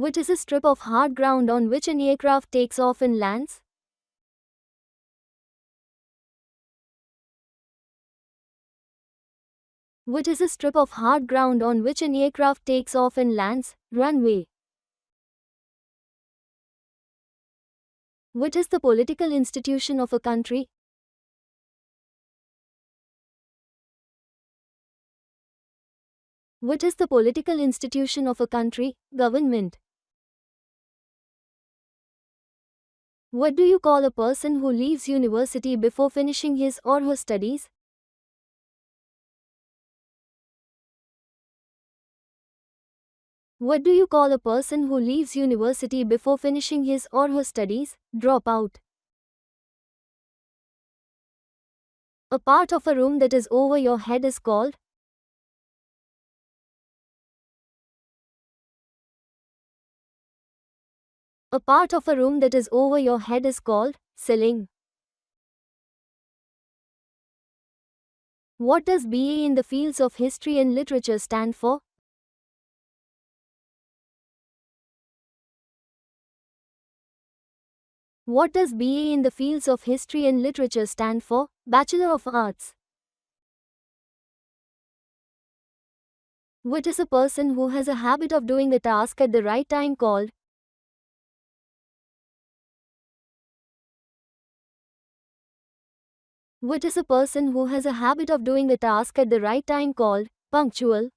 What is a strip of hard ground on which an aircraft takes off and lands? What is a strip of hard ground on which an aircraft takes off and lands? Runway. What is the political institution of a country? What is the political institution of a country? Government. What do you call a person who leaves university before finishing his or her studies? What do you call a person who leaves university before finishing his or her studies? Dropout. A part of a room that is over your head is called? A part of a room that is over your head is called ceiling. What does BA in the fields of history and literature stand for? What does BA in the fields of history and literature stand for? Bachelor of Arts. What is a person who has a habit of doing the task at the right time called? What is a person who has a habit of doing the task at the right time called? Punctual.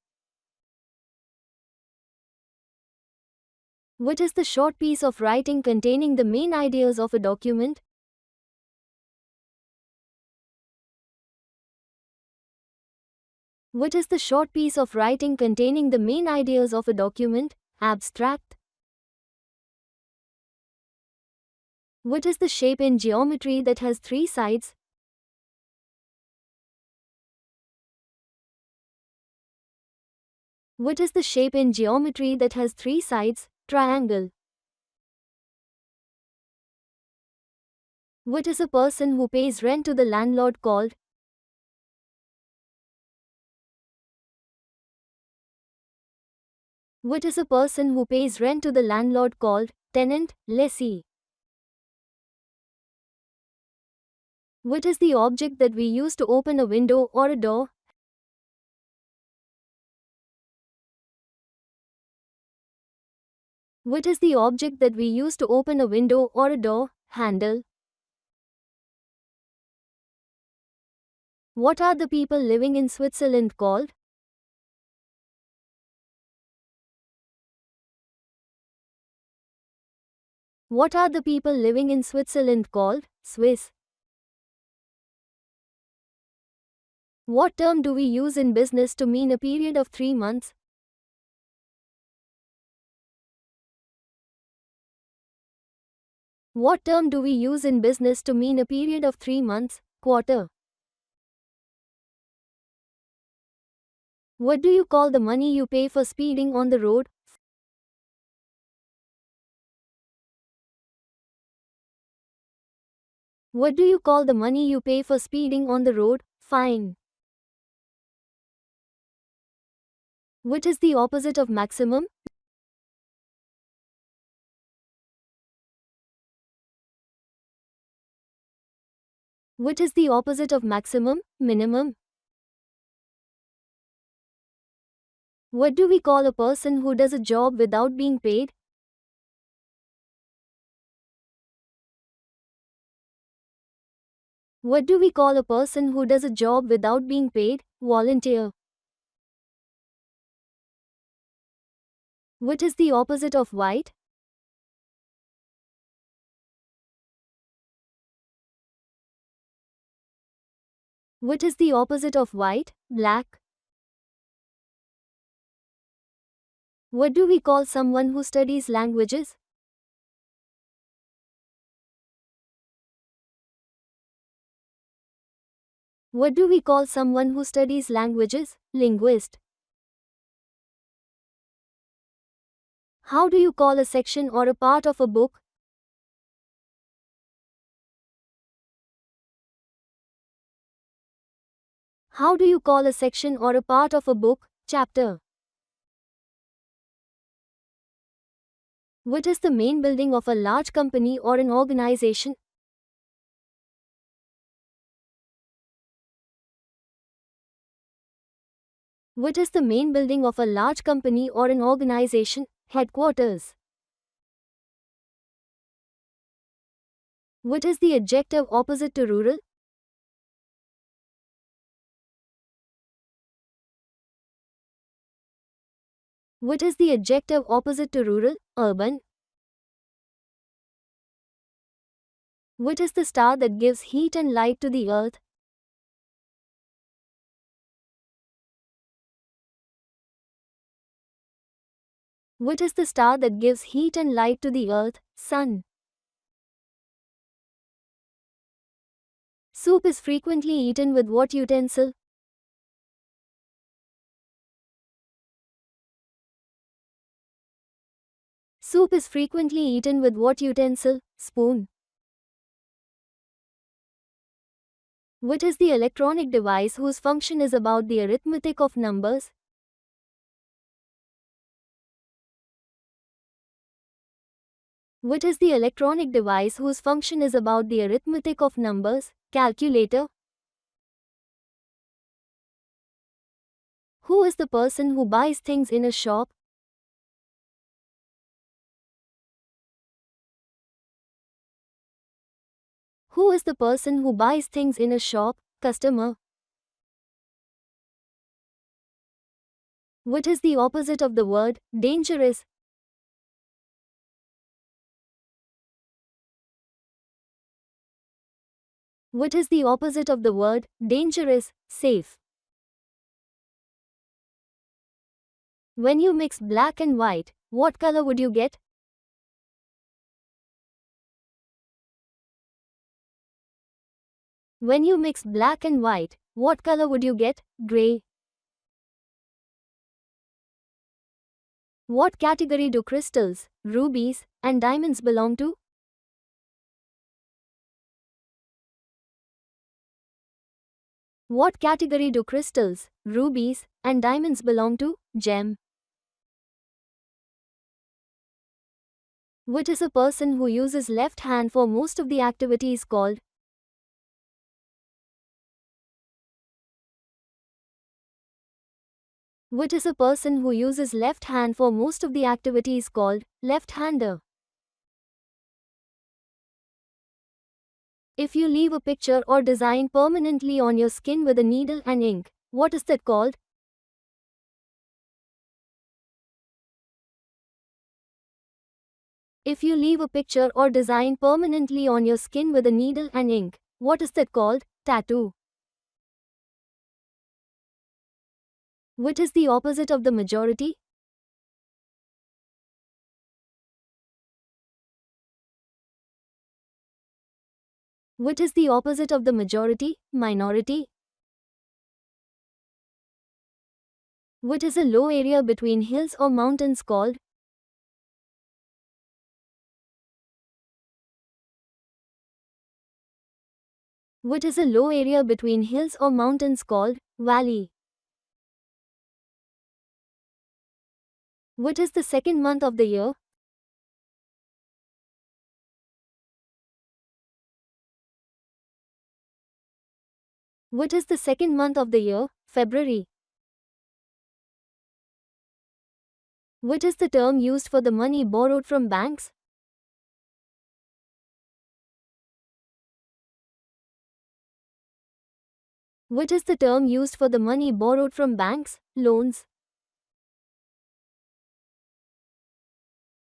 What is the short piece of writing containing the main ideas of a document? What is the short piece of writing containing the main ideas of a document? Abstract. What is the shape in geometry that has three sides? What is the shape in geometry that has three sides? Triangle. What is a person who pays rent to the landlord called? What is a person who pays rent to the landlord called? Tenant, lessee. What is the object that we use to open a window or a door? What is the object that we use to open a window or a door? Handle. What are the people living in Switzerland called? What are the people living in Switzerland called? Swiss. What term do we use in business to mean a period of 3 months? What term do we use in business to mean a period of 3 months? Quarter. What do you call the money you pay for speeding on the road? What do you call the money you pay for speeding on the road? Fine. What is the opposite of maximum? What is the opposite of maximum? Minimum. What do we call a person who does a job without being paid? What do we call a person who does a job without being paid? Volunteer. What is the opposite of white? What is the opposite of white? Black. What do we call someone who studies languages? What do we call someone who studies languages? Linguist. How do you call a section or a part of a book? How do you call a section or a part of a book? Chapter. What is the main building of a large company or an organization? What is the main building of a large company or an organization? Headquarters. What is the adjective opposite to rural? What is the adjective opposite to rural? Urban. What is the star that gives heat and light to the earth? What is the star that gives heat and light to the earth? Sun. Soup is frequently eaten with what utensil? Soup is frequently eaten with what utensil? Spoon. What is the electronic device whose function is about the arithmetic of numbers? What is the electronic device whose function is about the arithmetic of numbers? Calculator. Who is the person who buys things in a shop? Who is the person who buys things in a shop? Customer. What is the opposite of the word dangerous? What is the opposite of the word dangerous? Safe. When you mix black and white, what color would you get? When you mix black and white, what color would you get? Gray. What category do crystals, rubies, and diamonds belong to? What category do crystals, rubies, and diamonds belong to? Gem. What is a person who uses left hand for most of the activities called? What is a person who uses left hand for most of the activities called? Left-hander. If you leave a picture or design permanently on your skin with a needle and ink, what is that called? If you leave a picture or design permanently on your skin with a needle and ink, what is that called? Tattoo. What is the opposite of the majority? What is the opposite of the majority? Minority. What is a low area between hills or mountains called? What is a low area between hills or mountains called? Valley. What is the second month of the year? What is the second month of the year? February. What is the term used for the money borrowed from banks? What is the term used for the money borrowed from banks? Loans.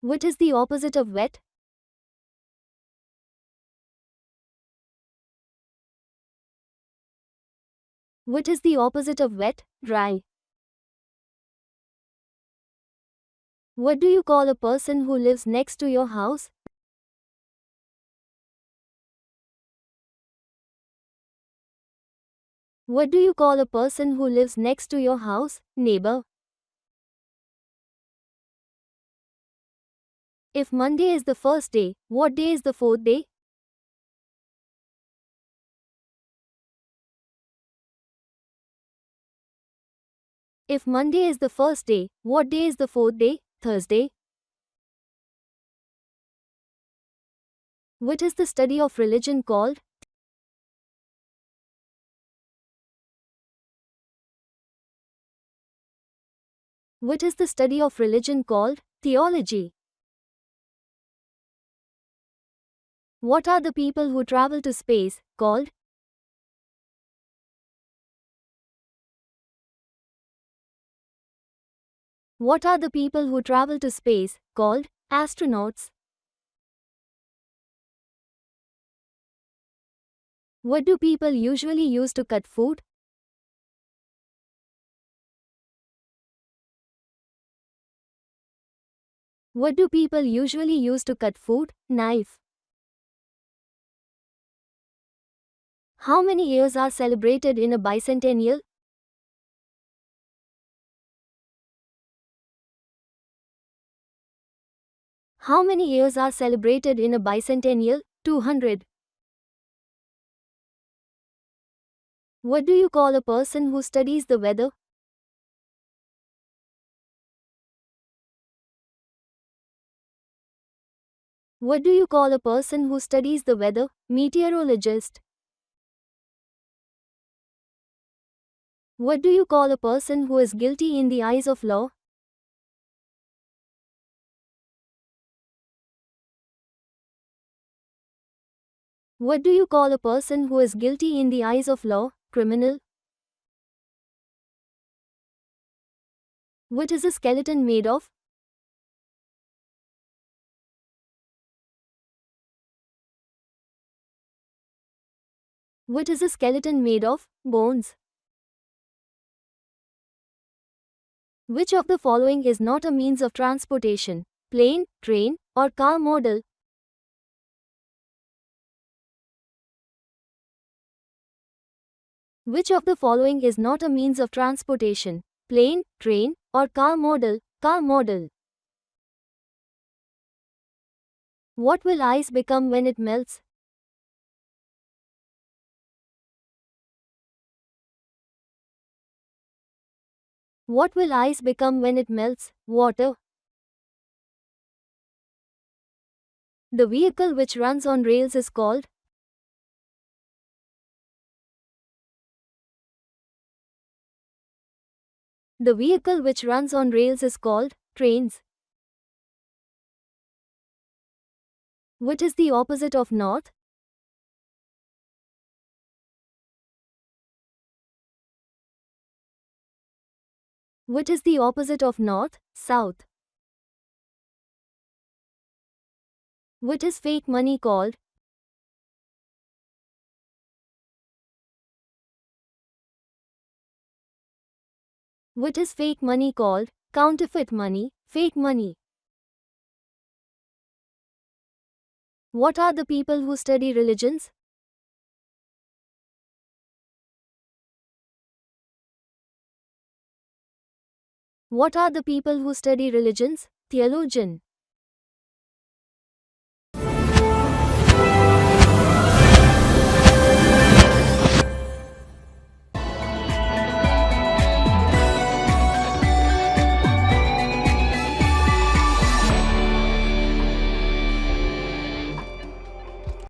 What is the opposite of wet? What is the opposite of wet? Dry. What do you call a person who lives next to your house? What do you call a person who lives next to your house? Neighbor. If Monday is the first day, what day is the fourth day? If Monday is the first day, what day is the fourth day? Thursday. What is the study of religion called? What is the study of religion called? Theology. What are the people who travel to space called? What are the people who travel to space called? Astronauts. What do people usually use to cut food? What do people usually use to cut food? Knife. How many years are celebrated in a bicentennial? How many years are celebrated in a bicentennial? 200. What do you call a person who studies the weather? What do you call a person who studies the weather? Meteorologist. What do you call a person who is guilty in the eyes of law? What do you call a person who is guilty in the eyes of law? Criminal. What is a skeleton made of? What is a skeleton made of? Bones. Which of the following is not a means of transportation? Plane, train, or car model? Which of the following is not a means of transportation? Plane, train, or car model? Car model. What will ice become when it melts? What will ice become when it melts? Water. The vehicle which runs on rails is called? The vehicle which runs on rails is called? Trains. What is the opposite of north? What is the opposite of north? South. What is fake money called? What is fake money called? Counterfeit money, fake money. What are the people who study religions? What are the people who study religions? Theologian.